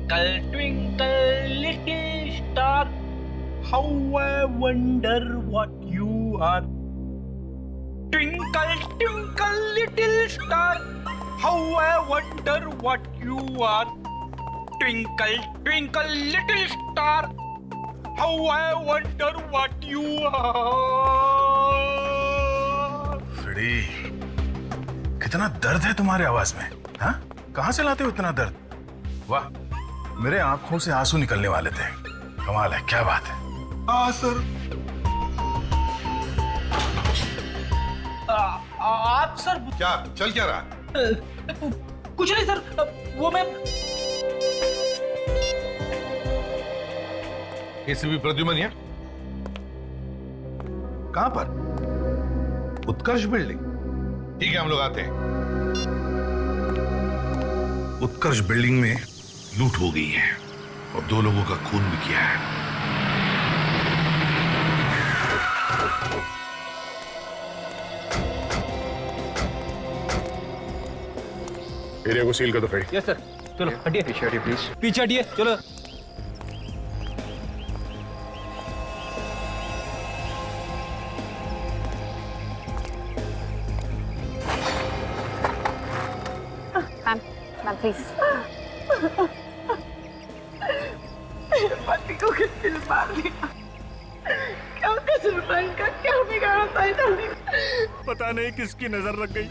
Twinkle, twinkle, little star, how I wonder what you are. Twinkle, twinkle, little star, how I wonder what you are. Twinkle, twinkle, little star, how I wonder what you are. Freddy, कितना दर्द है तुम्हारे आवाज में, हाँ? कहाँ से लाते हो इतना दर्द? वाह, मेरे आंखों से आंसू निकलने वाले थे। कमाल है, क्या बात है। हाँ सर। आप सर क्या चल क्या रहा? कुछ नहीं सर, वो मैं एसीपी प्रद्युमन है? कहां पर? उत्कर्ष बिल्डिंग। ठीक है, हम लोग आते हैं। उत्कर्ष बिल्डिंग में लूट हो गई है और 2 लोगों का खून भी किया है। एरिया को सील कर दो फ्रेडी। Yes sir. चलो हटिए, पीछे हटिए प्लीज। पीछे हटिए, चलो। Ma'am please. पति को किसने मार दिया? क्या कसूर था इनका? क्या बिगाड़ा था इन्होंने? पता नहीं किसकी नजर लग गई।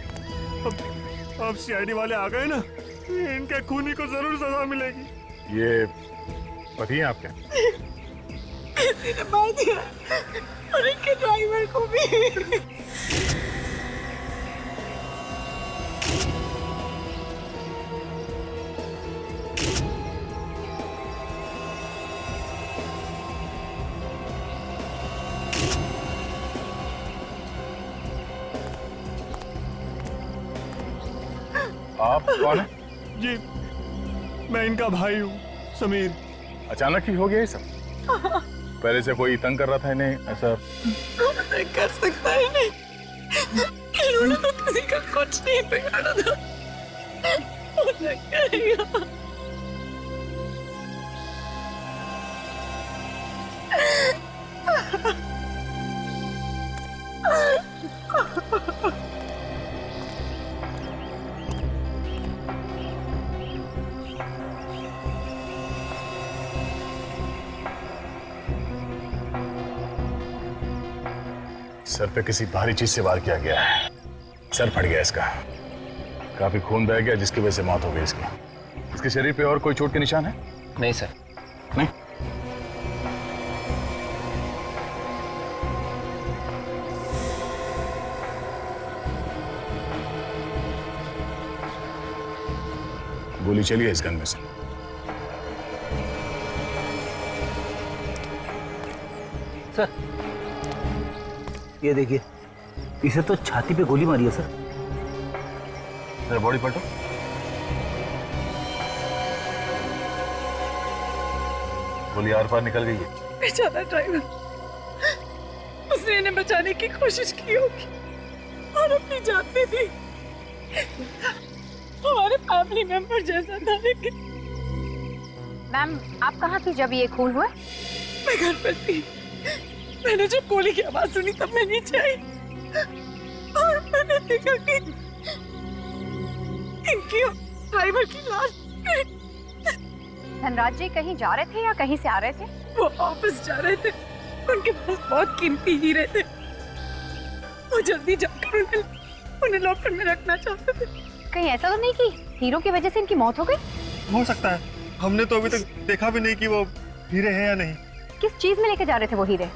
अब सीआईडी वाले आ गए ना, इनके खूनी को जरूर सजा मिलेगी। ये पति हैं आपके? किसी ने मार दिया और इनके ड्राइवर को भी। आप कौन है? जी, मैं इनका भाई हूँ, समीर। अचानक ही हो गया ये सब? पहले से कोई तंग कर रहा था इन्हें ऐसा? नहीं कर सकता है नहीं। इन्होंने तो किसी का कुछ नहीं बिगाड़ा था। मुझे कहेगा। सर पे किसी भारी चीज से वार किया गया है। सर फट गया इसका, काफी खून बह गया जिसकी वजह से मौत हो गई इसकी। इसके शरीर पे और कोई चोट के निशान है? नहीं सर। नहीं। गोली चली है इस गन में से। सर ये देखिए, इसे तो छाती पे गोली मारी है सर। जरा बॉडी पलटो। गोली आर पार निकल गई है। बेचारा ड्राइवर, उसने इन्हें बचाने की कोशिश की होगी और अपनी जान दे दी। हमारे फैमिली मेंबर जैसा था। लेकिन मैम आप कहाँ थी जब ये खून हुआ? मैं घर पर थी। मैंने जब गोली की आवाज सुनी तब मैं नीचे आई और मैंने देखा कि इनकी ड्राइवर की लाश। धनराज जी कहीं जा रहे थे या कहीं से आ रहे थे? वो ऑफिस जा रहे थे। उनके पास बहुत कीमती हीरे थे। वो जल्दी जाकर उन्हें लॉकर में रखना चाहते थे। कहीं ऐसा तो नहीं कि हीरो की वजह से इनकी मौत हो गई? हो सकता है, हमने तो अभी तक देखा भी नहीं कि वो हीरे हैं या नहीं। किस चीज में लेके जा रहे थे वो हीरे?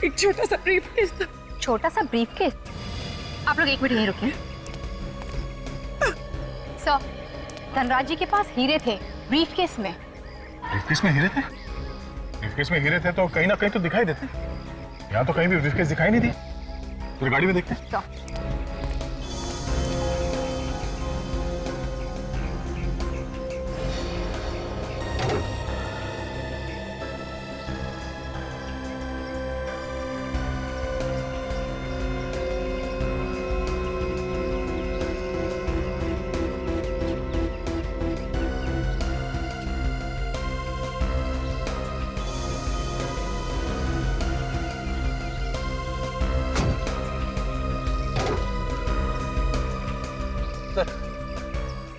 एक छोटा सा ब्रीफकेस था। छोटा सा ब्रीफकेस? आप लोग 1 मिनट यहीं रुकिए। सर, धनराज जी के पास हीरे थे ब्रीफकेस में। ब्रीफकेस में हीरे थे? ब्रीफकेस में हीरे थे तो कहीं ना कहीं तो दिखाई देते। यहाँ तो कहीं भी ब्रीफकेस दिखाई नहीं दी। फिर गाड़ी में देखते हैं।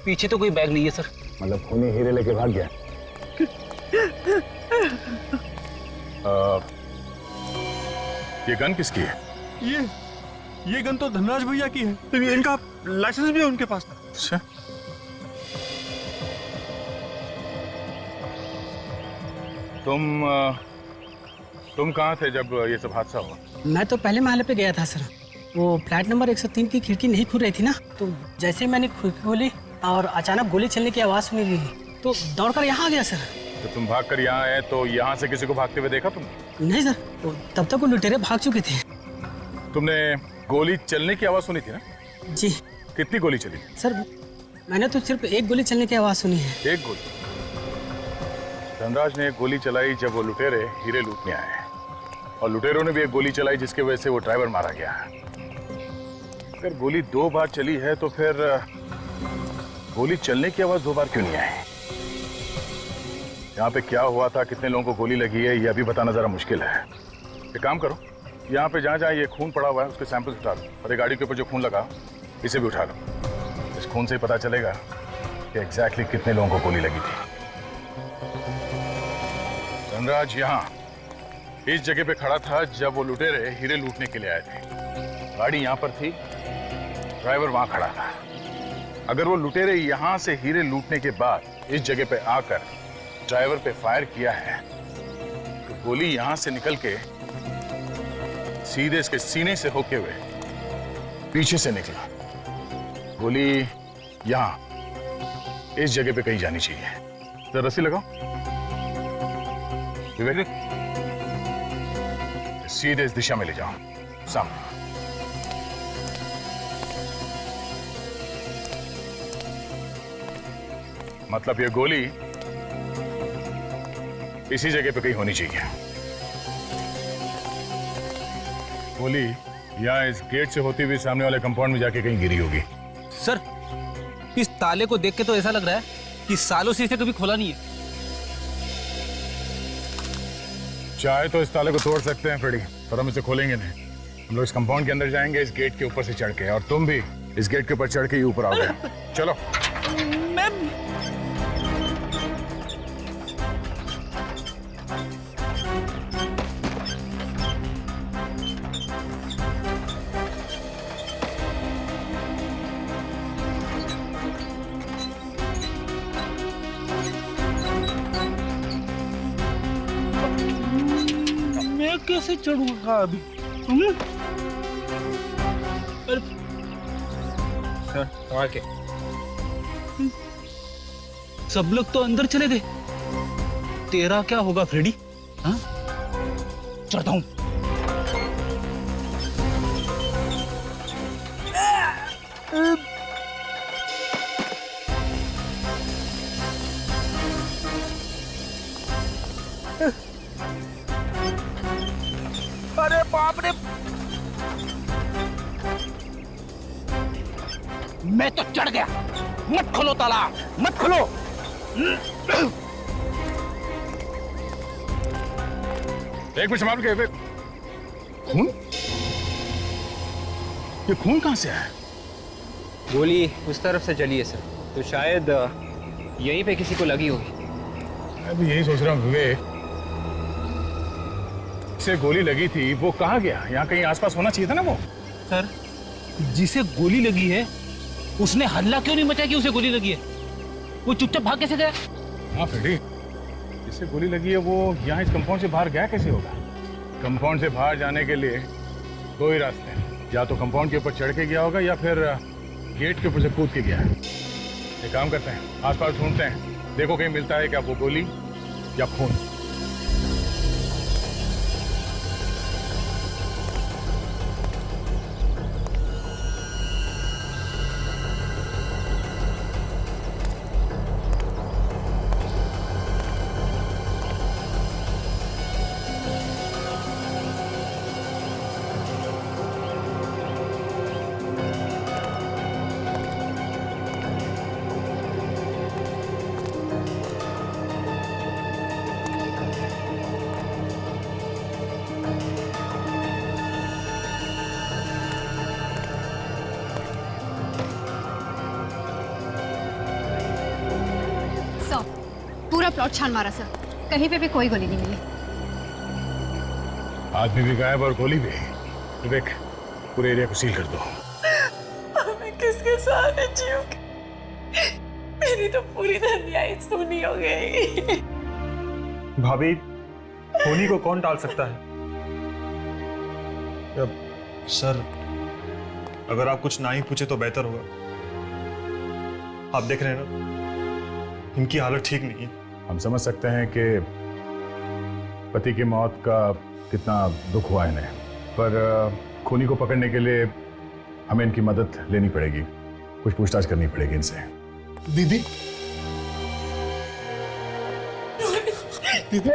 पीछे तो कोई बैग नहीं है सर। मतलब खूनी हीरे लेके भाग गया। ये गन किसकी है? ये गन तो धनराज भैया की है। तो इनका लाइसेंस भी उनके पास था। अच्छा। तुम कहाँ थे जब ये सब हादसा हुआ? मैं तो पहले महल पे गया था सर। वो फ्लैट नंबर 103 की खिड़की नहीं खुल रही थी ना, तो जैसे ही मैंने खिड़की खोली और अचानक गोली चलने की आवाज़ सुनी दी तो दौड़कर यहाँ आ गया सर। तो तुम भागकर यहाँ आए तो यहाँ से किसी को भागते हुए देखा तुमने? नहीं सर, तब तक वो लुटेरे भाग चुके थे। तुमने गोली चलने की आवाज़ सुनी थी ना? जी। कितनी गोली चली? सर मैंने तो सिर्फ एक गोली चलने की आवाज़ सुनी है। एक गोली? धनराज ने एक गोली चलाई जब वो लुटेरे हीरे लूटने आए, और लुटेरों ने भी एक गोली चलाई जिसकी वजह से वो ड्राइवर मारा गया। अगर गोली 2 बार चली है तो फिर गोली चलने की आवाज 2 बार क्यों नहीं आई? यहाँ पे क्या हुआ था, कितने लोगों को गोली लगी है, ये अभी बताना जरा मुश्किल है। एक काम करो, यहाँ पे जहाँ जहाँ ये खून पड़ा हुआ है उसके सैंपल्स उठा लो, और ये गाड़ी के ऊपर जो खून लगा इसे भी उठा लो। इस खून से पता चलेगा कि एग्जैक्टली कितने लोगों को गोली लगी थी। धनराज यहाँ इस जगह पे खड़ा था जब वो लुटेरे हीरे लूटने के लिए आए थे। गाड़ी यहाँ पर थी, ड्राइवर वहां खड़ा था। अगर वो लुटेरे यहाँ से हीरे लूटने के बाद इस जगह पे आकर ड्राइवर पे फायर किया है तो गोली यहाँ से निकल के सीधे इसके सीने से होके हुए पीछे से निकला। गोली यहाँ इस जगह पे कहीं जानी चाहिए। तो रस्सी लगाओ विवेक, सीधे इस दिशा में ले जाओ, सामने। मतलब ये गोली इसी जगह पे कहीं होनी चाहिए। गोली यहाँ इस गेट से होती हुई सामने वाले कंपाउंड में जाके कहीं गिरी होगी। सर इस ताले को देख के तो ऐसा लग रहा है कि सालों से इसे कभी खोला नहीं है। चाहे तो इस ताले को तोड़ सकते हैं फ्रेडी, पर हम इसे खोलेंगे नहीं। हम लोग इस कंपाउंड के अंदर जाएंगे इस गेट के ऊपर से चढ़ के, और तुम भी इस गेट के ऊपर चढ़ के ही ऊपर आओगे। चलो। मैं कैसे चढ़ूंगा अभी? सर आके सब लोग तो अंदर चले गए, तेरा क्या होगा फ्रेडी? हाँ चढ़ता हूं। अरे बाप रे, मैं तो चढ़ गया। मत खोलो ताला, मत खोलो। एक मिनट संभाल के। खून? ये खून कहां से आया? गोली उस तरफ से चली है सर, तो शायद यहीं पे किसी को लगी होगी। मैं भी यही सोच रहा हूँ विवेक, से गोली लगी थी वो कहाँ गया? यहाँ कहीं आसपास होना चाहिए था ना वो। सर जिसे गोली लगी है उसने हल्ला क्यों नहीं मचाया कि उसे गोली लगी है? वो चुपचाप भाग कैसे गया? हाँ फ्रेडी, जिसे गोली लगी है वो यहाँ इस कंपाउंड से बाहर गया कैसे होगा? कंपाउंड से बाहर जाने के लिए 2 ही रास्ते हैं, या तो कंपाउंड के ऊपर चढ़ के गया होगा या फिर गेट के ऊपर से कूद के गया है। एक काम करते हैं, आसपास ढूंढते हैं, देखो कहीं मिलता है क्या वो गोली या खून। पूरा प्लॉट छान मारा सर, कहीं पे भी कोई गोली नहीं मिली। आदमी भी गायब और गोली भी। विवेक, पूरे एरिया को सील कर दो। मैं किसके सहारे जीऊंगी? मेरी तो पूरी दुनिया ही सूनी हो गई। भाभी, होनी को कौन टाल सकता है? सर, अगर आप कुछ ना ही पूछे तो बेहतर होगा। आप देख रहे हैं ना, इनकी हालत ठीक नहीं है। हम समझ सकते हैं कि पति की मौत का कितना दुख हुआ इन्हें, पर खूनी को पकड़ने के लिए हमें इनकी मदद लेनी पड़ेगी, कुछ पूछताछ करनी पड़ेगी इनसे। दीदी, दीदी,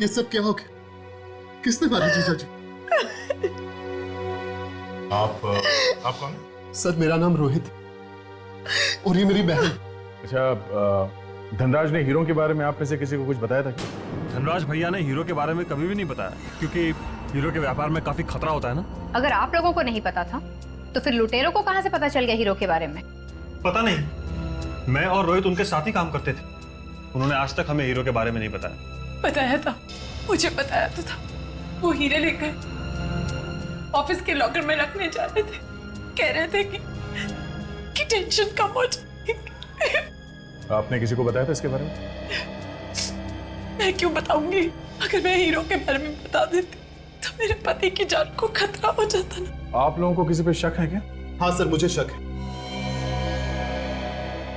ये सब क्या हो गया? किसने मारा जीजा जी? आप कौन? सर, मेरा नाम रोहित और ये मेरी बहन। अच्छा, धनराज ने हीरो के बारे में आप में से किसी को कुछ बताया था क्या? धनराज भैया ने हीरो के बारे में कभी भी नहीं बताया, क्योंकि हीरो के व्यापार में काफी खतरा होता है ना। अगर आप लोगों को नहीं पता था तो फिर लुटेरों को कहां से पता चल गया हीरो के बारे में? पता नहीं, मैं और रोहित उनके साथ ही काम करते थे। उन्होंने आज तक हमें हीरो के बारे में नहीं बताया। बताया था, मुझे बताया तो था। वो हीरे लेकर ऑफिस के लॉकर में रखने जा रहे थे। कह रहे थे कि टेंशन कम हो जाएगी। आपने किसी को बताया था इसके बारे में? मैं क्यों बताऊंगी? अगर मैं हीरो के बारे में बता देती तो मेरे पति की जान को खतरा हो जाता ना। आप लोगों को किसी पे शक है क्या? हाँ सर, मुझे शक है।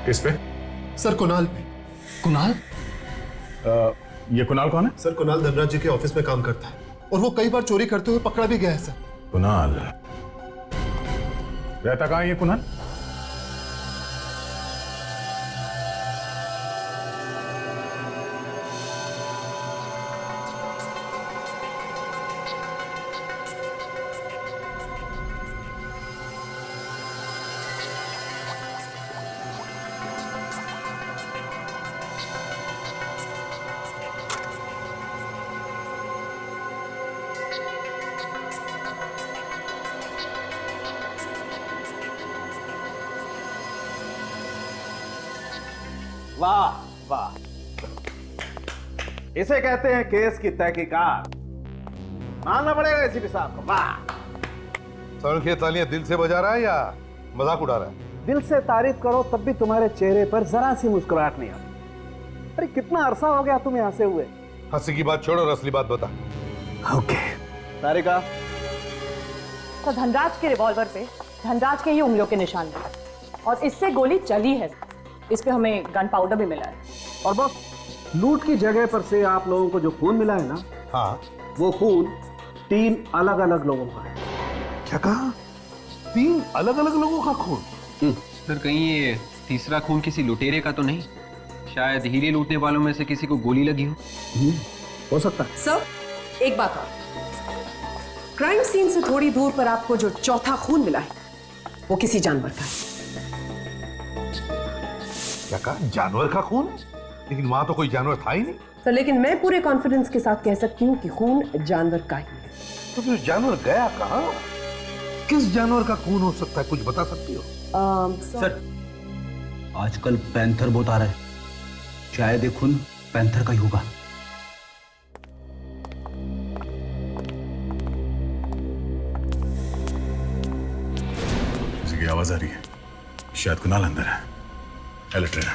किस पे? सर, कुणाल पे। कुणाल? ये कुणाल कौन है? सर, कुणाल धनराज जी के ऑफिस में काम करता है और वो कई बार चोरी करते हुए पकड़ा भी गया है सर। कुणाल रहता कहाँ है ये कुणाल? वाह वाह, इसे कहते हैं केस की तहकीकात। मानना पड़ेगा एसीपी साहब को। वाह। सर, ये तालियां दिल से बजा रहा है या मजाक उड़ा रहा है? दिल से तारीफ करो तब भी तुम्हारे चेहरे पर जरा सी मुस्कुराहट नहीं आती। अरे कितना अरसा हो गया तुम यहाँ से हुए? हंसी की बात छोड़ और असली बात बता। ओके तारिका। तो धनराज के रिवॉल्वर पे धनराज के ही उंगलियों के निशान थे और इससे गोली चली है। इस पे हमें गन पाउडर भी मिला है। और बस लूट की जगह पर से आप लोगों को जो खून मिला है ना, हाँ, वो खून 3 अलग अलग लोगों का है। क्या कहा? 3 अलग अलग लोगों का खून? सर, कहीं ये तीसरा खून किसी लुटेरे का तो नहीं? शायद हीरे लूटने वालों में से किसी को गोली लगी हो सकता है। सर, एक बात और, क्राइम सीन से थोड़ी दूर पर आपको जो चौथा खून मिला है वो किसी जानवर का है। क्या कहा? जानवर का खून? लेकिन वहां तो कोई जानवर था ही नहीं। सर, लेकिन मैं पूरे कॉन्फिडेंस के साथ कह सकती हूँ कि खून जानवर का ही है। तो फिर जानवर गया कहाँ? किस जानवर का खून हो सकता है? कुछ बता सकती हो? सर, आजकल पैंथर बहुत आ रहा है, शायद ये खून पैंथर का ही होगा। किसी की आवाज आ रही है, शायद कुणाल अंदर है। अलर्ट रहना।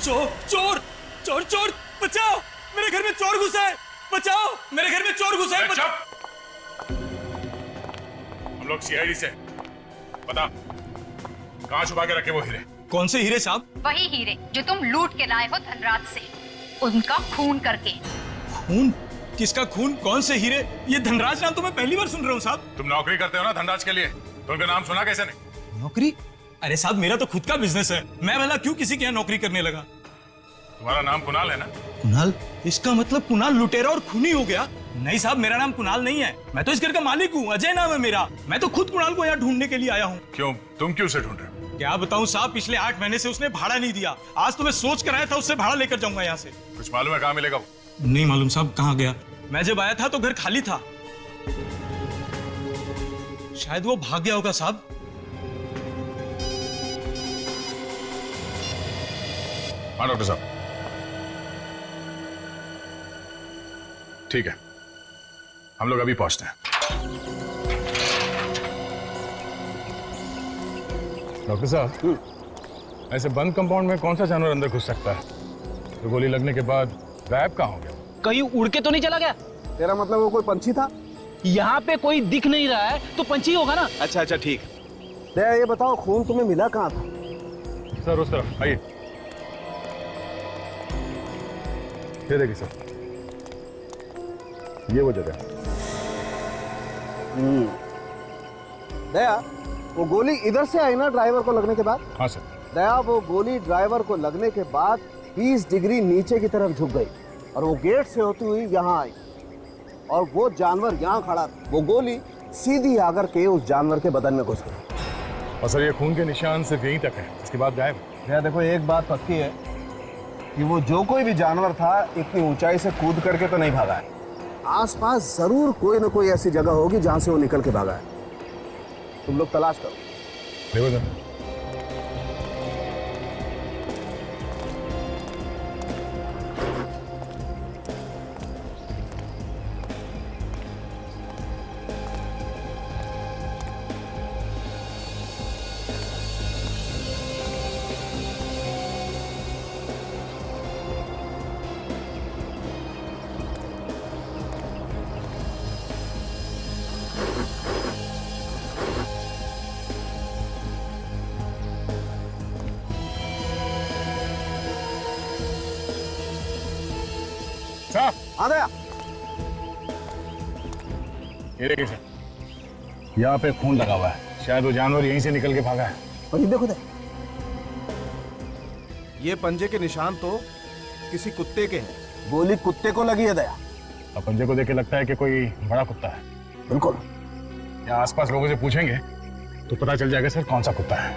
चोर चोर चोर चोर, बचाओ, मेरे घर में चोर घुसा है, बचाओ, मेरे घर में चोर घुसा है। चुप! हम लोग सीआईडी से। बता, कहाँ छुपा के रखे वो हीरे? कौन से हीरे साहब? वही हीरे जो तुम लूट के लाए हो धनराज से, उनका खून करके। खून? किसका खून? कौन से हीरे? ये धनराज नाम तो मैं पहली बार सुन रहा हूँ साहब। तुम नौकरी करते हो ना धनराज के लिए, तो उनका नाम सुना कैसे नहीं? नौकरी? अरे साहब, मेरा तो खुद का बिजनेस है, मैं भला क्यों किसी के यहाँ नौकरी करने लगा? तुम्हारा नाम कुणाल है ना? कुणाल? इसका मतलब कुणाल लुटेरा और खूनी हो गया? नहीं साहब, मेरा नाम कुणाल नहीं है, मैं तो इस घर का मालिक हूँ, अजय नाम है मेरा। मैं तो खुद कुणाल को यहाँ ढूंढने के लिए आया हूँ। क्यों? तुम क्यों उसे ढूंढ रहे हो? क्या बताऊँ साहब, पिछले 8 महीने से उसने भाड़ा नहीं दिया। आज तो मैं सोच कर आया था उससे भाड़ा लेकर जाऊंगा यहाँ से। कुछ मालूम है कहाँ मिलेगा वो? नहीं मालूम साहब, कहाँ गया? मैं जब आया था तो घर खाली था, शायद वो भाग गया होगा साहब। हाँ डॉक्टर साहब, ठीक है, हम लोग अभी पहुंचते हैं। डॉक्टर साहब, ऐसे बंद कंपाउंड में कौन सा जानवर अंदर घुस सकता है तो गोली लगने के बाद गायब कहाँ हो गया? कहीं उड़ के तो नहीं चला गया? तेरा मतलब वो कोई पंछी था? यहाँ पे कोई दिख नहीं रहा है तो पंछी होगा ना। अच्छा अच्छा ठीक। दया, ये बताओ खून तुम्हें मिला कहाँ था? सर उस तरफ आइए। ये देखिए सर, ये वो जगह। दया, वो गोली इधर से आई ना ड्राइवर को लगने के बाद? हाँ सर। दया, वो गोली ड्राइवर को लगने के बाद 20 डिग्री नीचे की तरफ झुक गई और वो गेट से होती हुई यहाँ आई और वो जानवर यहाँ खड़ा था। वो गोली सीधी आकर के उस जानवर के बदन में घुस गई। और सर ये खून के निशान सिर्फ यहीं तक है, इसके बाद गायब। दया देखो, एक बात पक्की है कि वो जो कोई भी जानवर था इतनी ऊंचाई से कूद करके तो नहीं भागा है। आसपास जरूर कोई ना कोई ऐसी जगह होगी जहां से वो निकल के भागा है। तुम लोग तलाश करो। देखो सर, आ गया। ये देखिए सर, यहाँ पे खून लगा हुआ है, शायद वो जानवर यहीं से निकल के भागा है। और ये देखो, ये पंजे के निशान तो किसी कुत्ते के हैं। गोली कुत्ते को लगी है दया। और पंजे को देख के लगता है कि कोई बड़ा कुत्ता है। बिल्कुल। यहाँ आसपास लोगों से पूछेंगे तो पता चल जाएगा सर कौन सा कुत्ता है।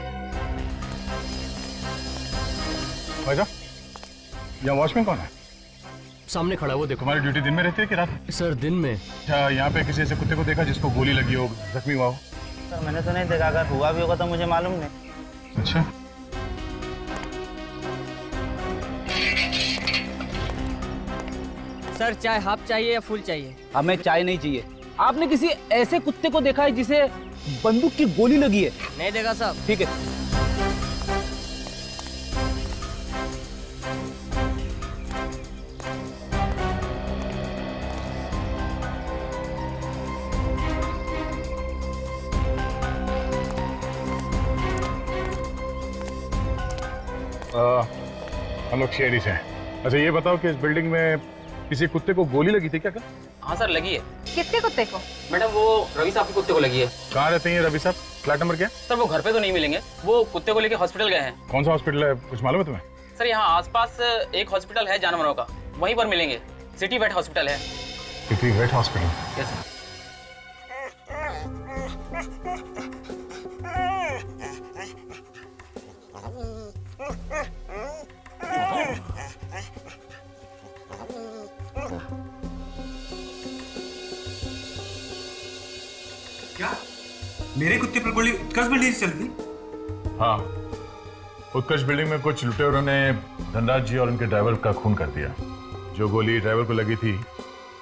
भाई साहब, यहाँ वॉचमैन कौन है? सामने खड़ा है, वो देखो। तुम्हारी ड्यूटी दिन में रहती है कि रात? सर दिन में। क्या यहाँ पे किसी ऐसे कुत्ते को देखा जिसको गोली लगी हो, जख्मी हुआ हो? सर मैंने तो नहीं देखा, अगर हुआ भी होगा तो मुझे मालूम नहीं। अच्छा, सर चाय हाफ चाहिए या फुल चाहिए? हमें चाय नहीं चाहिए। आपने किसी ऐसे कुत्ते को देखा है जिसे बंदूक की गोली लगी है? नहीं देखा साहब। ठीक है। हम लोग शेरी से हैं। अच्छा ये बताओ कि इस बिल्डिंग में किसी कुत्ते को गोली लगी थी क्या? हाँ सर लगी है। कितने कुत्ते को? मैडम वो रवि साहब के कुत्ते को लगी है। कहाँ रहते हैं रवि साहब? फ्लैट नंबर क्या? सर वो घर पे तो नहीं मिलेंगे, वो कुत्ते को लेके हॉस्पिटल गए हैं। कौन सा हॉस्पिटल है, कुछ मालूम है तुम्हें? सर यहाँ आसपास एक हॉस्पिटल है जानवरों का, वहीं पर मिलेंगे। सिटी वेट हॉस्पिटल है। City vet hospital? Yes sir. क्या मेरे कुत्ते पर गोली उत्कर्ष बिल्डिंग से चल दी? हाँ, उत्कर्ष बिल्डिंग में कुछ लुटेरों ने धनराज जी और उनके ड्राइवर का खून कर दिया। जो गोली ड्राइवर को लगी थी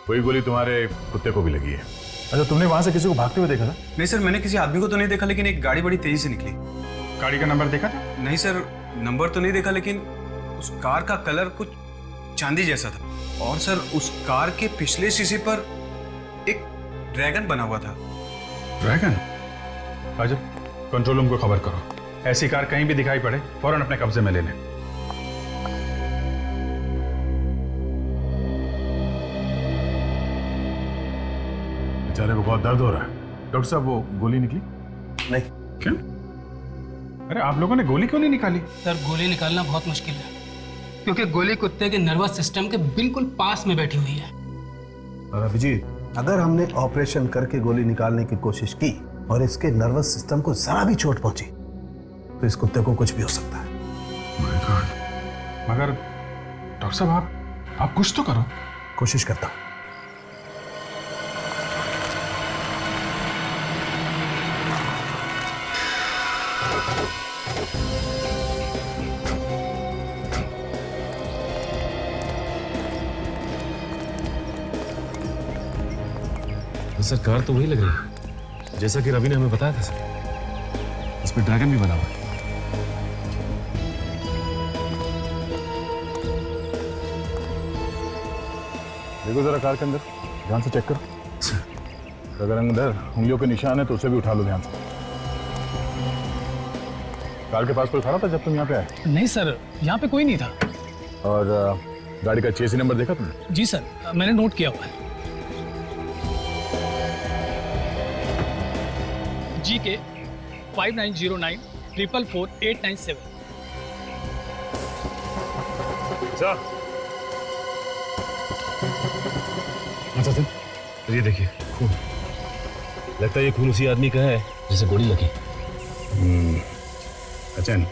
वही गोली तुम्हारे कुत्ते को भी लगी है। अच्छा, तुमने वहां से किसी को भागते हुए देखा था? नहीं सर, मैंने किसी आदमी को तो नहीं देखा, लेकिन एक गाड़ी बड़ी तेजी से निकली। गाड़ी का नंबर देखा था? नहीं सर, नंबर तो नहीं देखा, लेकिन उस कार का कलर कुछ चांदी जैसा था। और सर उस कार के पिछले शीशे पर एक ड्रैगन बना हुआ था। ड्रैगन? राजब, कंट्रोल रूम को खबर करो, ऐसी कार कहीं भी दिखाई पड़े फौरन अपने कब्जे में ले लें। बेचारे को बहुत दर्द हो रहा है। डॉक्टर साहब वो गोली निकली? नहीं। क्यों? अरे आप लोगों ने गोली क्यों नहीं निकाली? सर गोली निकालना बहुत मुश्किल है, क्योंकि गोली कुत्ते के नर्वस सिस्टम के बिल्कुल पास में बैठी हुई है। अभिजीत, अगर हमने ऑपरेशन करके गोली निकालने की कोशिश की और इसके नर्वस सिस्टम को जरा भी चोट पहुंची तो इस कुत्ते को कुछ भी हो सकता है। My God. मगर डॉक्टर साहब आप कुछ तो करो। कोशिश करता हूं। सर कार तो वही लग रही है जैसा कि रवि ने हमें बताया था सर। इस पे ड्रैगन भी बना हुआ है। देखो जरा कार के अंदर ध्यान से चेक करो। अगर अंदर उंगलियों के निशान है तो उसे भी उठा लो ध्यान से। कार के पास कोई खड़ा था जब तुम यहाँ पे आए? नहीं सर, यहाँ पे कोई नहीं था। और गाड़ी का चेसी नंबर देखा तुमने? जी सर, मैंने नोट किया हुआ है। GK 5909 444 897। अच्छा सर, ये देखिए खून। लगता है ये खून उसी आदमी का है जिसे गोली लगी। अचन,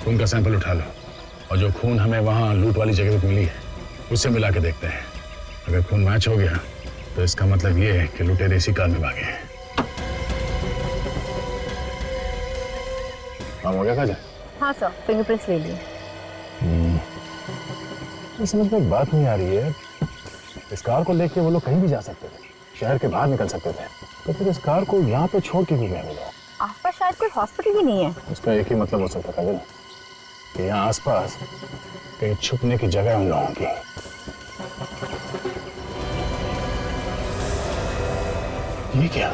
खून का सैंपल उठा लो और जो खून हमें वहाँ लूट वाली जगह पे मिली है उससे मिला के देखते हैं। अगर खून मैच हो गया तो इसका मतलब ये है कि लुटेरे इसी कार में भागे हैं। काम हो गया काजल? हाँ सर, फिंगरप्रिंट्स ले लिए। तो समझ में एक बात नहीं आ रही है, इस कार को लेके वो लोग कहीं भी जा सकते थे, शहर के बाहर निकल सकते थे, तो फिर इस कार को यहाँ पे छोड़ के भी गए वो लोग। आसपास शायद कोई हॉस्पिटल भी नहीं है। उसका एक ही मतलब हो सकता काजल कि यहाँ आसपास कहीं छुपने की जगह है उन लोगों की। ये क्या?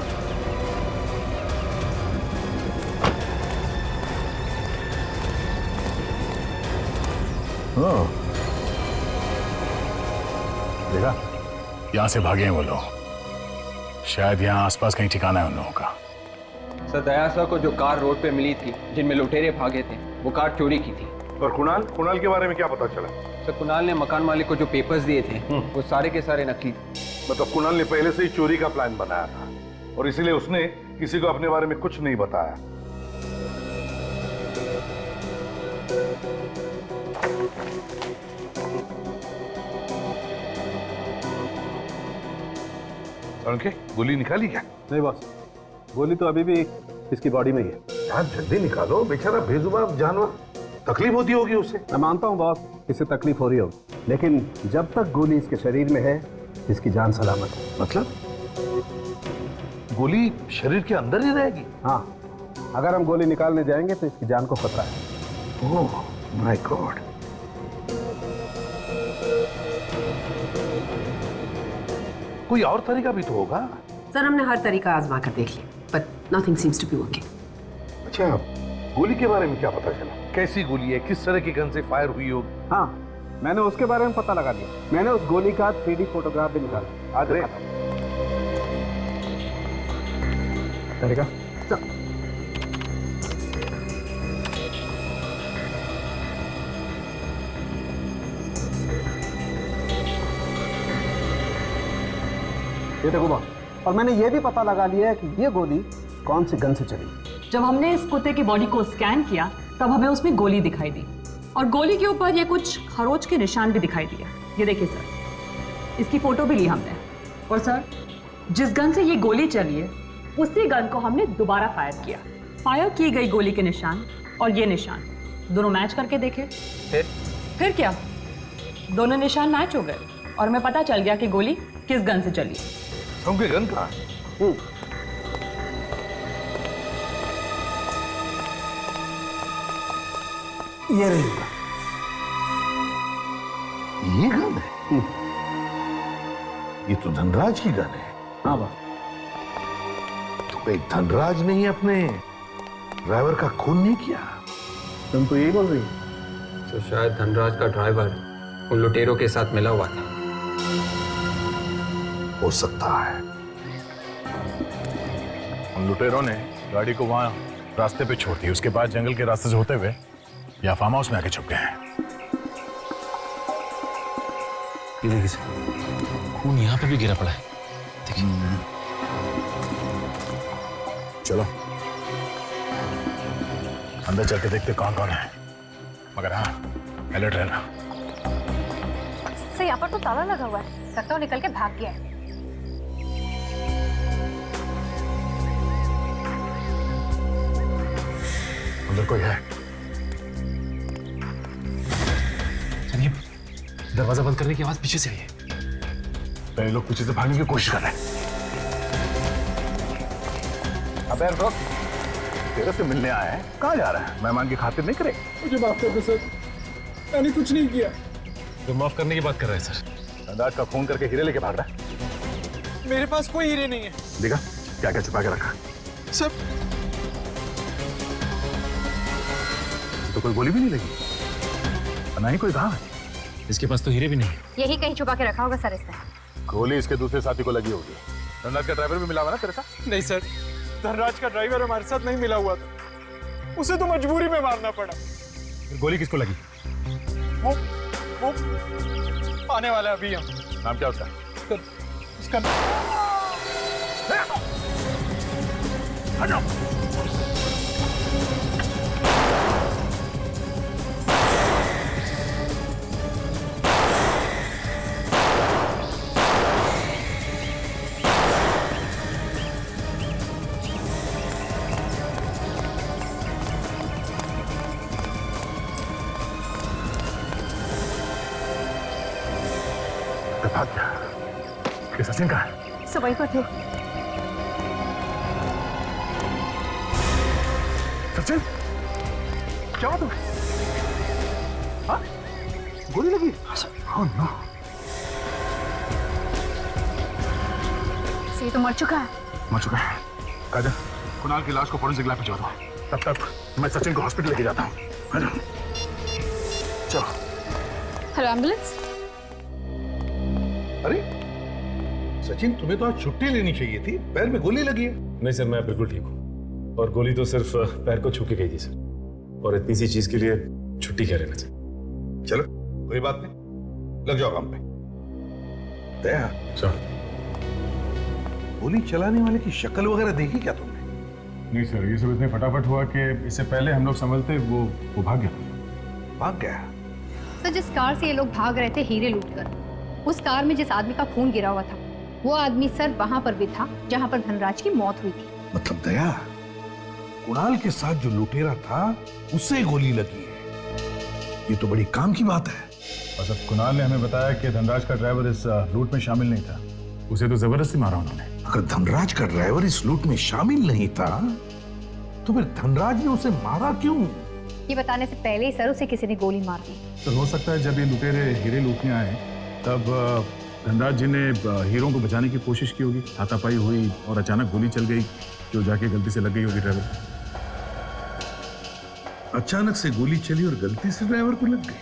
देखा, यहां से भागे हैं वो लोग। शायद यहाँ आसपास कहीं ठिकाना है उन लोगों का। सर दयासा को जो कार रोड पे मिली थी जिनमें लुटेरे भागे थे वो कार चोरी की थी। और कुणाल के बारे में क्या पता चला? सर कुणाल ने मकान मालिक को जो पेपर्स दिए थे वो सारे के सारे नकली। मतलब कुणाल ने पहले से ही चोरी का प्लान बनाया था और इसीलिए उसने किसी को अपने बारे में कुछ नहीं बताया। उनके गोली निकाली क्या? नहीं बॉस, गोली तो अभी भी इसकी बॉडी में ही है। यार जल्दी निकालो, बेचारा बेजुबान जानवर, तकलीफ होती होगी उसे। मैं मानता हूँ बॉस, इससे तकलीफ हो रही होगी, लेकिन जब तक गोली इसके शरीर में है इसकी जान सलामत है। मतलब गोली शरीर के अंदर ही रहेगी? हाँ, अगर हम गोली निकालने जाएंगे तो इसकी जान को खतरा है। Oh my God. कोई और तरीका भी तो होगा। सर हमने हर तरीका आजमा कर देख लिया, but nothing seems to be working. अच्छा, गोली के बारे में क्या पता चला? कैसी गोली है, किस तरह की गन से फायर हुई होगी? हाँ, मैंने उसके बारे में पता लगा लिया। मैंने उस गोली का 3D फोटोग्राफ भी निकाला। आज तरीका ये देखो बॉस, और मैंने ये भी पता लगा लिया है कि ये गोली कौन सी गन से चली। जब हमने इस कुत्ते की बॉडी को स्कैन किया तब हमें उसमें गोली दिखाई दी और गोली के ऊपर ये कुछ खरोच के निशान भी दिखाई दिया। ये देखिए सर, इसकी फोटो भी ली हमने। और सर, जिस गन से ये गोली चली है उसी गन को हमने दोबारा फायर किया। फायर की गई गोली के निशान और ये निशान दोनों मैच करके देखे। फिर क्या, दोनों निशान मैच हो गए और हमें पता चल गया कि गोली किस गन से चली। उनके गन कहाँ? ये रही। ये गन है? ये तो धनराज की गन है। हाँ बॉस। तो कहीं धनराज ने अपने ड्राइवर का खून नहीं किया? तुम तो यही बोल रही हो। तो शायद धनराज का ड्राइवर उन लुटेरों के साथ मिला हुआ था। हो सकता है। उन लुटेरों ने गाड़ी को वहां रास्ते पे छोड़ दी, उसके बाद जंगल के रास्ते से होते हुए या फार्म हाउस में आके छुप गए हैं। ये देखिए सर, खून यहाँ पे भी गिरा पड़ा है। देखिए। चलो अंदर चल के देखते कौन कौन है, मगर हाँ अलर्ट रहना। सर यहाँ पर तो ताला लगा हुआ है, लगता है निकल के भाग गया है। अंदर कोई है? चलिए, दरवाजा बंद करने की आवाज पीछे से आई है। पहले लोग पीछे से भागने की कोशिश कर रहे हैं। अबे रुक, तेरे से मिलने आए हैं, कहाँ जा रहा है? मेहमान की खातिर नहीं करे? मुझे माफ कर दो सर, मैंने कुछ नहीं किया। तो माफ करने की बात कर रहे हैं सर। धनराज का खून करके हीरे लेके भाग रहा है। मेरे पास कोई हीरे नहीं है। देखा क्या क्या छुपा के रखा? सब। तो कोई गोली भी नहीं लगी, ना ही कोई घाव है। इसके पास तो हीरे भी नहीं है। यही कहीं छुपा के रखा होगा सर इसने। गोली इसके दूसरे साथी को लगी होगी। धनराज का ड्राइवर भी मिला हुआ ना तेरे साथ? नहीं सर, धनराज का ड्राइवर हमारे साथ नहीं मिला हुआ था, उसे तो मजबूरी में मारना पड़ा। फिर गोली किसको लगी? वो आने वाला है अभी। हम नाम क्या उसका? उसका हटो। भाग गया। ये सचिन कहाँ है? सवाई पर थे। सचिन, क्या हुआ तुम्हें? हाँ? गोली लगी? Oh, no. ये तो मर चुका है। मर चुका है। काजल, कुणाल की लाश को फोरेंसिक लैब भिजवा दो। तब तक मैं सचिन को हॉस्पिटल लेके जाता हूँ। चलो। Hello ambulance. अरे सचिन, तुम्हें तो आज छुट्टी लेनी चाहिए थी, पैर में गोली लगी है। नहीं सर, मैं बिल्कुल ठीक हूँ। और गोली तो सिर्फ पैर को छू के गई थी सर, और इतनी सी चीज के लिए छुट्टी क्या लेना चाहिए। चलो कोई बात नहीं, लग जाओ काम पे। दया सर, गोली चलाने वाले की शक्ल वगैरह देखी क्या तुमने? नहीं सर, ये सब इतने फटाफट हुआ कि इससे पहले हम लोग समझते वो भाग गया। भाग गया? तो जिस कार से ये लोग भाग रहे थे हीरे लूटकर, उस कार में जिस आदमी का खून गिरा हुआ था, वो आदमी सर वहां पर भी था जहां पर धनराज की मौत हुई थी। मतलब दया, कुणाल के साथ जो लुटेरा था उसे गोली लगी है, ये तो बड़ी काम की बात है। और सब कुणाल ने हमें बताया कि धनराज का ड्राइवर इस लूट में शामिल नहीं था, उसे तो जबरदस्ती मारा उन्होंने। अगर धनराज का ड्राइवर इस लूट में शामिल नहीं था तो फिर धनराज ने उसे मारा क्यों? ये बताने से पहले ही सर उसे किसी ने गोली मार दी। तो हो सकता है जब ये लुटेरे हीरे लूटने आए तब धनराज जी ने हीरों को बचाने की कोशिश की होगी, हाथापाई हुई और अचानक गोली चल गई जो जाके गलती से लग गई होगी ड्राइवर। अचानक से गोली चली और गलती से ड्राइवर को लग गई।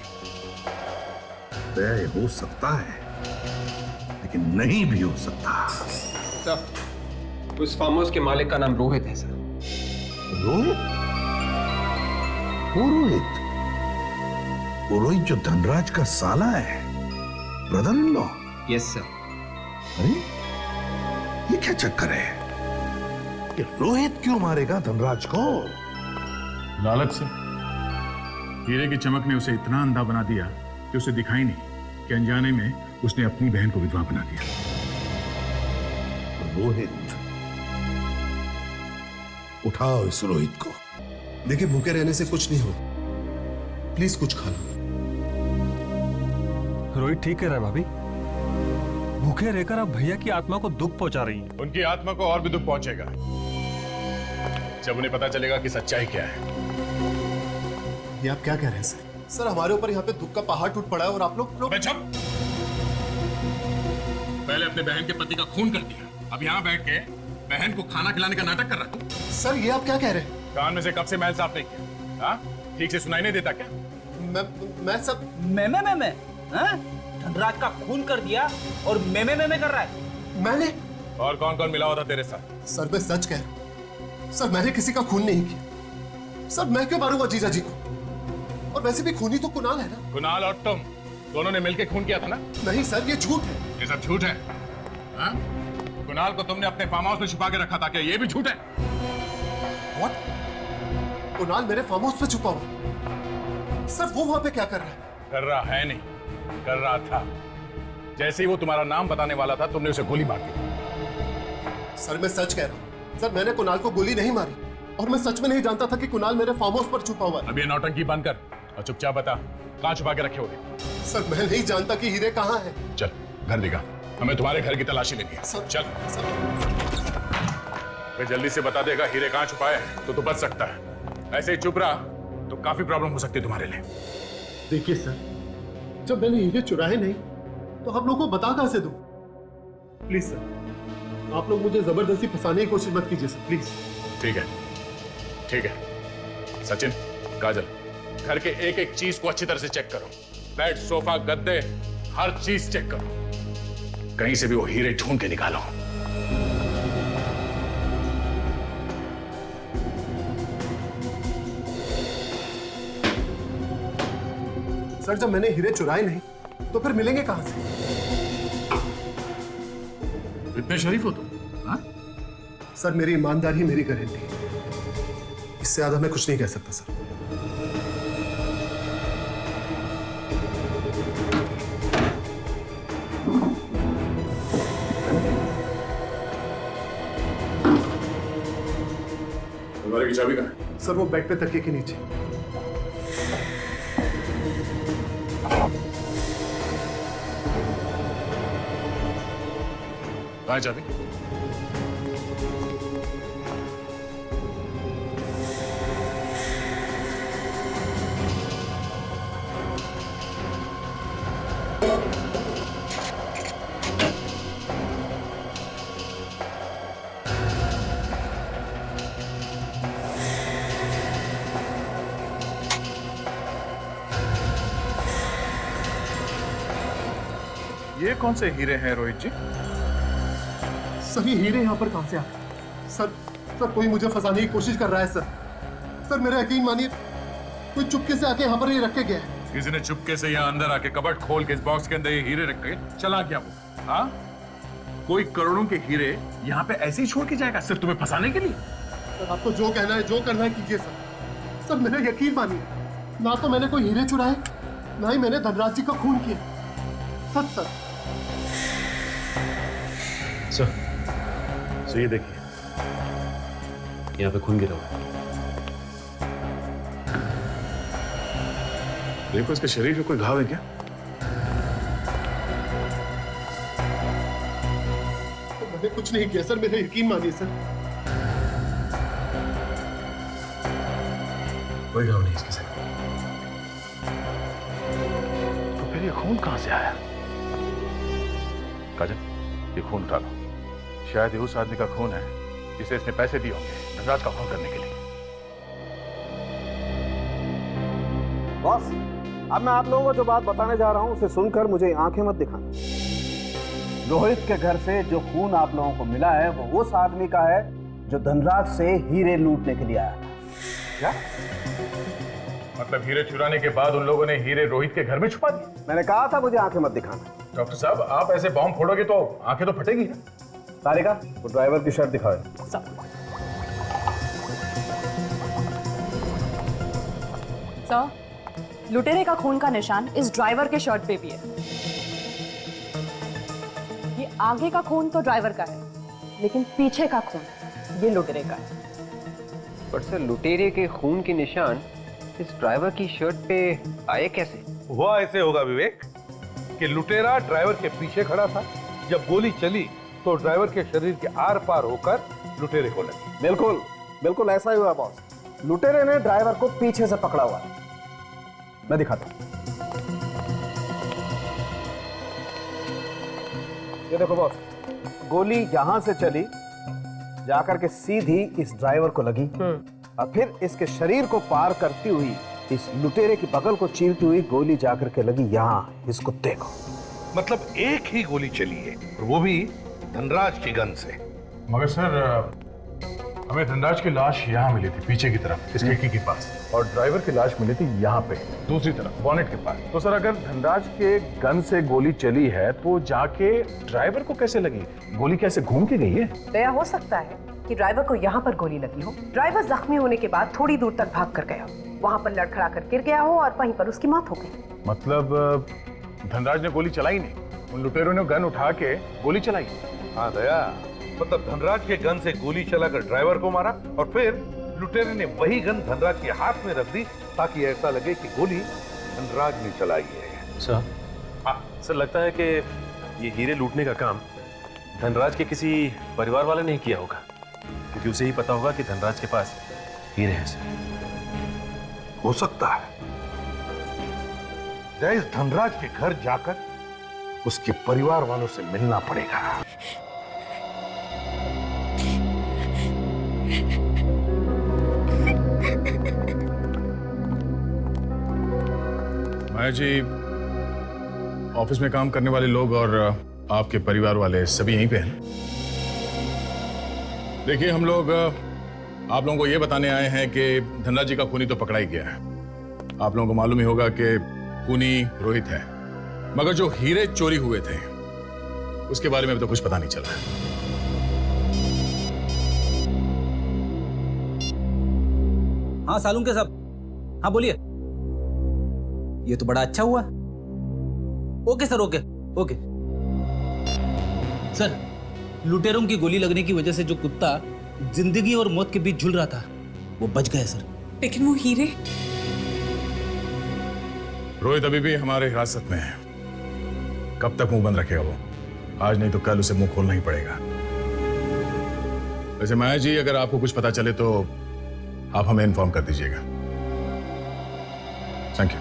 ये हो सकता है, लेकिन नहीं भी हो सकता। सर, उस फार्म हाउस के मालिक का नाम रोहित है सर। रोहित? वो रोहित? वो रोहित जो धनराज का साला है, brother in law? Yes sir. अरे ये क्या चक्कर है? कि रोहित क्यों मारेगा धनराज को? लालच से। हीरे की चमक ने उसे इतना अंधा बना दिया कि उसे दिखाई नहीं कि अनजाने में उसने अपनी बहन को विधवा बना दिया। रोहित, उठाओ इस रोहित को। देखिए, भूखे रहने से कुछ नहीं होता, प्लीज कुछ खा लो। रोहित ठीक कह रहा है भाभी, भूखे रहकर आप भैया की आत्मा को दुख पहुंचा रही हैं। उनकी आत्मा को और भी दुख पहुंचेगा जब उन्हें पता चलेगा कि सच्चाई क्या है। ये आप क्या कह रहे हैं सर? सर, हमारे ऊपर यहाँ पे दुख का पहाड़ टूट पड़ा है और आप लोग पहले अपने बहन के पति का खून कर दिया, अब यहाँ बैठ के बहन को खाना खिलाने का नाटक कर रहा तू। सर, ये आप क्या कह रहे हैं? कान में से कब से मैल साफ नहीं किया? हाँ, ठीक से सुनाई नहीं देता क्या? मैं सब मैं धनराज का खून कर दिया और मैं कर रहा है। मैंने? और कौन कौन मिला हुआ था तेरे साथ? सर, मैं सच कह रहा हूं। सर, मैंने किसी का खून नहीं किया। सर, मैं क्यों मारूंगा जीजा जी को? और वैसे भी खूनी तो कुणाल है ना। कुणाल और तुम दोनों ने मिलकर खून किया था ना? नहीं सर, ये झूठ है। ये सब झूठ है। हाँ? कुणाल को तुमने अपने फार्म हाउस में छुपा के रखा था, क्या ये भी झूठ है? What? कुणाल मेरे फार्म हाउस पे छुपा हुआ? सर, वो वहां पे क्या कर रहा है? कर रहा है नहीं, कर रहा था। जैसे ही वो तुम्हारा नाम बताने वाला था, तुमने उसे गोली मार दी। सर, मैं सच कह रहा हूँ। सर, मैंने कुणाल को गोली नहीं मारी और मैं सच में नहीं जानता था कि कुणाल मेरे फार्म हाउस पर छुपा हुआ है। अब ये नौटंकी बंद कर और चुपचाप बता, कहाँ छुपा के रखे होगे? सर, मैं नहीं जानता कि हीरे कहाँ है। चल घर दिखा, हमें तुम्हारे घर की तलाशी लेनी है। चल। अगर जल्दी से बता देगा हीरे कहाँ छुपाए हैं तो तू बच सकता है। ऐसे ही चुप रहा तो काफी प्रॉब्लम हो सकती है तुम्हारे लिए। देखिए सर, जब मैंने हीरे चुराए नहीं तो आप लोगों को बता कहां से दूं? प्लीज सर, आप लोग मुझे जबरदस्ती फंसाने की कोशिश मत कीजिए सर, प्लीज। ठीक है, ठीक है। सचिन, काजल, घर के एक एक चीज को अच्छी तरह से चेक करो। बेड, सोफा, गद्दे, हर चीज चेक करो। कहीं से भी वो हीरे ढूंढ के निकालो। सर, जब मैंने हीरे चुराए नहीं तो फिर मिलेंगे कहां से? इतने शरीफ हो तुम? हाँ? सर, मेरी ईमानदारी मेरी गारंटी। इससे ज्यादा मैं कुछ नहीं कह सकता सर। अलमारी की चाबी कहाँ है? सर, वो बेड पे तकिए के नीचे। कहाँ है चाबी? ये कौन से हीरे हैं रोहित जी? सर, ये हीरे यहाँ पर कहां से आए? सर, कोई मुझे फंसाने की कोशिश कर रहा है सर। सर, मेरा यकीन मानिए, कोई चुपके से आके यहाँ पर ये रख के गया है। किसी ने चुपके से यहाँ अंदर आके कबर्ड खोल के इस बॉक्स के अंदर ये हीरे रख के चला गया वो। हाँ? कोई करोड़ों के हीरे यहाँ पे ऐसे ही छोड़ के जाएगा सिर्फ तुम्हें फंसाने के लिए? सर, आपको जो कहना है, जो करना है कीजिए सर। सर, मेरा यकीन मानिए, ना तो मैंने कोई हीरे चुराए, ना ही मैंने धनराज जी का खून किया। सच सर। सर, ये देखिए, यहाँ पे खून गिरा हुआ। देखो, इसके शरीर पे कोई घाव है क्या? तो मैंने कुछ नहीं किया सर, मेरा यकीन मानिए सर। कोई घाव नहीं इसके सर। तो फिर ये खून कहां से आया? काजल, ये खून उठा लो। शायद ये उस आदमी का खून है जिसे इसने पैसे दिए होंगे धनराज का खून करने के लिए। बॉस, अब मैं आप लोगों को जो बात बताने जा रहा हूं उसे सुनकर मुझे आंखें मत दिखाना। रोहित के घर से जो खून आप लोगों को मिला है वो उस आदमी का है जो धनराज से हीरे लूटने के लिए आया था। क्या मतलब? हीरे चुराने के बाद उन लोगों ने हीरे रोहित के घर में छुपा दिए? मैंने कहा था मुझे आंखें मत दिखाना। डॉक्टर साहब, आप ऐसे बॉम्ब फोड़ोगे तो आंखें तो फटेगी ना। तारिका, वो ड्राइवर की शर्ट दिखाओ। सर, लुटेरे का खून का निशान इस ड्राइवर के शर्ट पे भी है। ये आगे का खून तो ड्राइवर का है, लेकिन पीछे का खून ये लुटेरे का है। पर सर, लुटेरे के खून के निशान इस ड्राइवर की शर्ट पे आए कैसे? हुआ ऐसे होगा विवेक कि लुटेरा ड्राइवर के पीछे खड़ा था। जब गोली चली तो ड्राइवर के शरीर के आर पार होकर लुटेरे को लगी। बिल्कुल बिल्कुल ऐसा ही हुआ बॉस। लुटेरे ने ड्राइवर को पीछे से पकड़ा हुआ। मैं दिखाता हूं। ये देखो बॉस, गोली यहां से चली जाकर के सीधी इस ड्राइवर को लगी और फिर इसके शरीर को पार करती हुई इस लुटेरे की बगल को चीरती हुई गोली जाकर के लगी यहां इस कुत्ते को। मतलब एक ही गोली चली है, और वो भी धनराज की गन से। मगर सर, हमें धनराज की लाश यहाँ मिली थी पीछे की तरफ, इस खिड़की के पास, और ड्राइवर की लाश मिली थी यहाँ पे दूसरी तरफ बॉनेट के पास। तो सर, अगर धनराज के गन से गोली चली है तो जाके ड्राइवर को कैसे लगी? गोली कैसे घूम के गई है? दया हो सकता है कि ड्राइवर को यहाँ पर गोली लगी हो। ड्राइवर जख्मी होने के बाद थोड़ी दूर तक भाग कर गया, वहां पर लड़खड़ा कर गिर गया हो और वहीं पर उसकी मौत हो गई। मतलब धनराज ने गोली चलाई नहीं, उन लुटेरों ने गन उठा के गोली चलाई। हाँ दया, मतलब धनराज के गन से गोली चलाकर ड्राइवर को मारा और फिर लुटेरे ने वही गन धनराज के हाथ में रख दी ताकि ऐसा लगे कि गोली धनराज ने चलाई है। सर, सर लगता है कि ये हीरे लूटने का काम धनराज के किसी परिवार वाले ने किया होगा, क्योंकि उसे ही पता होगा कि धनराज के पास हीरे हैं सर। हो सकता है इस धनराज के घर जाकर उसके परिवार वालों से मिलना पड़ेगा। माया जी, ऑफिस में काम करने वाले लोग और आपके परिवार वाले सभी यहीं पे हैं। देखिए, हम लोग आप लोगों को ये बताने आए हैं कि धनराज जी का खूनी तो पकड़ा ही गया है। आप लोगों को मालूम ही होगा कि खूनी रोहित है, मगर जो हीरे चोरी हुए थे उसके बारे में अभी तो कुछ पता नहीं चला। हाँ सालून के साहब, हाँ बोलिए। ये तो बड़ा अच्छा हुआ। Okay sir, okay okay sir. लुटेरों की गोली लगने की वजह से जो कुत्ता जिंदगी और मौत के बीच झूल रहा था वो बच गया सर। लेकिन वो हीरे? रोहित अभी भी हमारे हिरासत में है। कब तक मुंह बंद रखेगा वो? आज नहीं तो कल उसे मुंह खोलना ही पड़ेगा। वैसे माया जी, अगर आपको कुछ पता चले तो आप हमें इन्फॉर्म कर दीजिएगा। Thank you.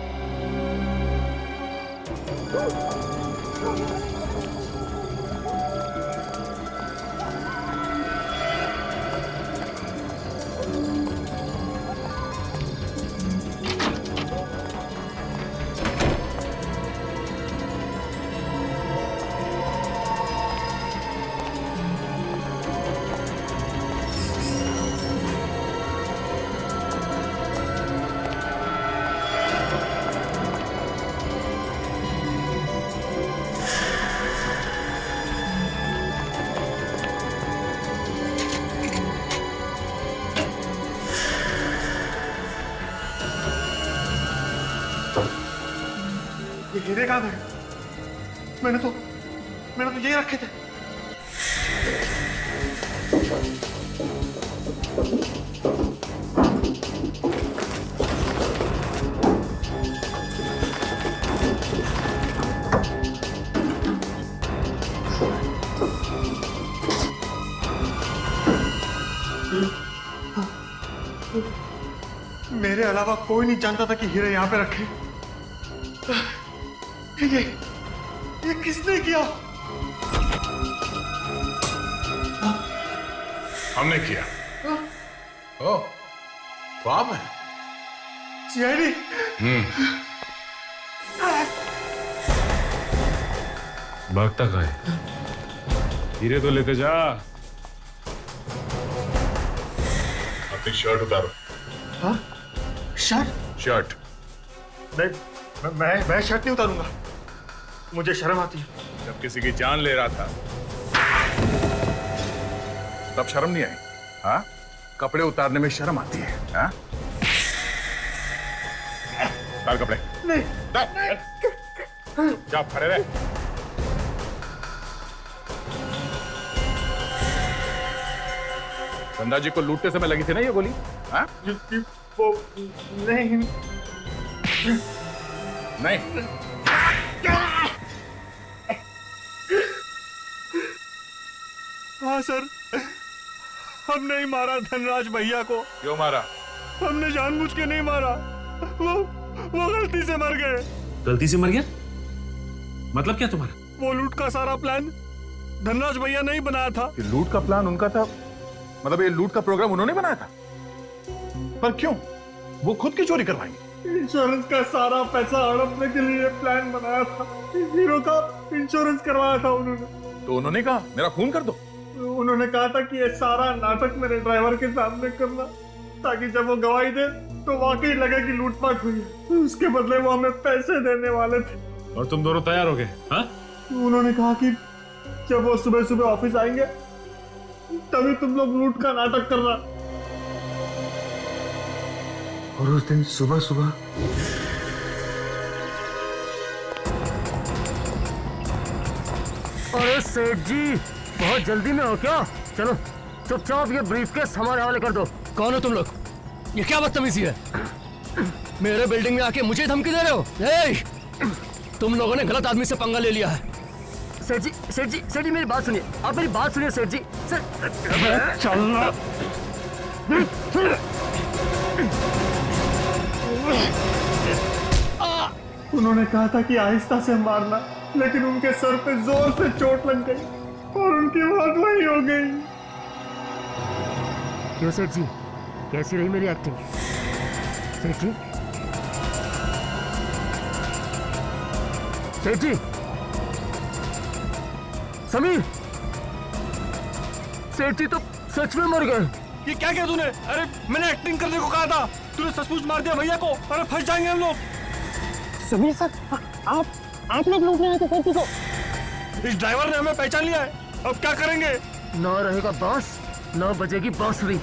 ये हीरे कहाँ गए? मैंने तो यही रखे थे। मेरे अलावा कोई नहीं जानता था कि हीरे यहाँ पे रखे। ये किसने किया? हमने किया। ओ, तो आप हैं? सीआईडी? भागता कहाँ है? हीरे तो लेके जा। अपनी शर्ट उतारो। हाँ? शर्ट? शर्ट। मैं शर्ट नहीं उतारूंगा। मुझे शर्म आती है। जब किसी की जान ले रहा था तब शर्म नहीं आई? हाँ? कपड़े उतारने में शर्म आती है? हाँ? उतार कपड़े। नहीं। जा, खड़े रहे। धनराज जी को लूटते समय लगी थी ना ये गोली? हाँ? वो नहीं। नहीं। हाँ सर, हमने ही मारा धनराज भैया को। क्यों मारा? हमने जानबूझ के नहीं मारा। वो गलती से मर गए। गलती से मर गया? मतलब क्या तुम्हारा? वो लूट का सारा प्लान धनराज भैया नहीं बनाया था। ये लूट का प्लान उनका था? मतलब ये लूट का प्रोग्राम उन्होंने बनाया था? पर क्यों? वो खुद की चोरी करवाएंगे? इंश्योरेंस का सारा पैसा हड़पने के लिए प्लान बनाया था। हीरो का इंश्योरेंस करवाया था उन्होंने। तो उन्होंने कहा मेरा खून कर दो। उन्होंने कहा था कि ये सारा नाटक मेरे ड्राइवर के सामने करना, ताकि जब वो गवाही दे तो वाकई लगे कि लूटपाट हुई है। उसके बदले वो हमें पैसे देने वाले थे। और तुम दोनों तैयार हो गए? हाँ? उन्होंने कहा कि जब वो सुबह सुबह ऑफिस आएंगे तभी तुम लोग लूट का नाटक करना। और उस दिन सुबह सुबह अरे सेठ जी, बहुत जल्दी में हो क्या? चलो चुपचाप ये ब्रीफकेस हमारे हवाले कर दो। कौन हो तुम लोग? ये क्या बदतमीजी है? मेरे बिल्डिंग में आके मुझे धमकी दे रहे हो? तुम लोगों ने गलत आदमी से पंगा ले लिया है। सेठ जी मेरी बात सुनिए, आप मेरी बात सुनिए सेठ जी। सर चलना। उन्होंने कहा था कि आहिस्ता से मारना, लेकिन उनके सर पे जोर से चोट लग गई और उनकी मौत वही हो गई। क्यों सेठ जी, कैसी रही मेरी एक्टिंग? सेठ जी, सेठ जी, समीर, सेठ जी तो सच में मर गए। ये क्या किया तूने? अरे मैंने एक्टिंग करने को कहा था, तूने सचमुच मार दिया भैया को। अरे फंस जाएंगे हम लोग। समीर सर, आप लोग लूटने आए थे सेठ जी को। इस ड्राइवर ने हमें पहचान लिया है, अब क्या करेंगे? ना रहेगा बांस, ना बजेगी बांसुरी।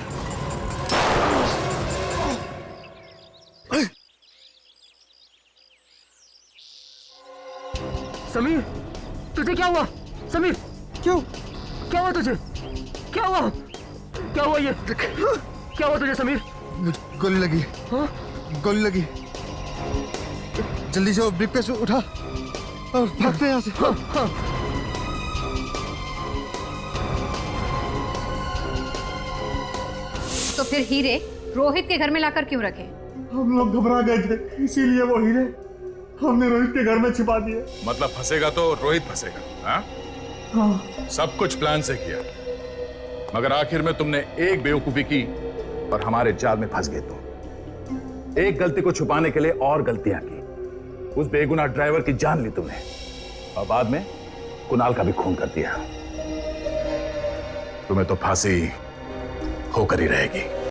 समीर, तुझे क्या हुआ? समीर, क्यों? क्या हुआ तुझे? क्या हुआ? क्या हुआ ये? क्या हुआ तुझे समीर? गोली लगी। हाँ? गोली लगी। जल्दी से वो ब्रीफकेस उठा और भागते हैं यहाँ से। हाँ, हाँ। तो फिर हीरे रोहित के घर में लाकर क्यों रखे? हम लोग घबरा गए थे, इसीलिए वो हीरे हमने रोहित के घर में छिपा दिए। मतलब फंसेगा तो रोहित फंसेगा, हाँ? हाँ। सब कुछ प्लान से किया, मगर आखिर में तुमने एक बेवकूफी की और हमारे जाल में फंस गए तुम। एक गलती को छुपाने के लिए और गलतियां की। उस बेगुनाह ड्राइवर की जान ली तुमने और बाद में कुणाल का भी खून कर दिया। तुम्हें तो फांसी होकर ही रहेगी।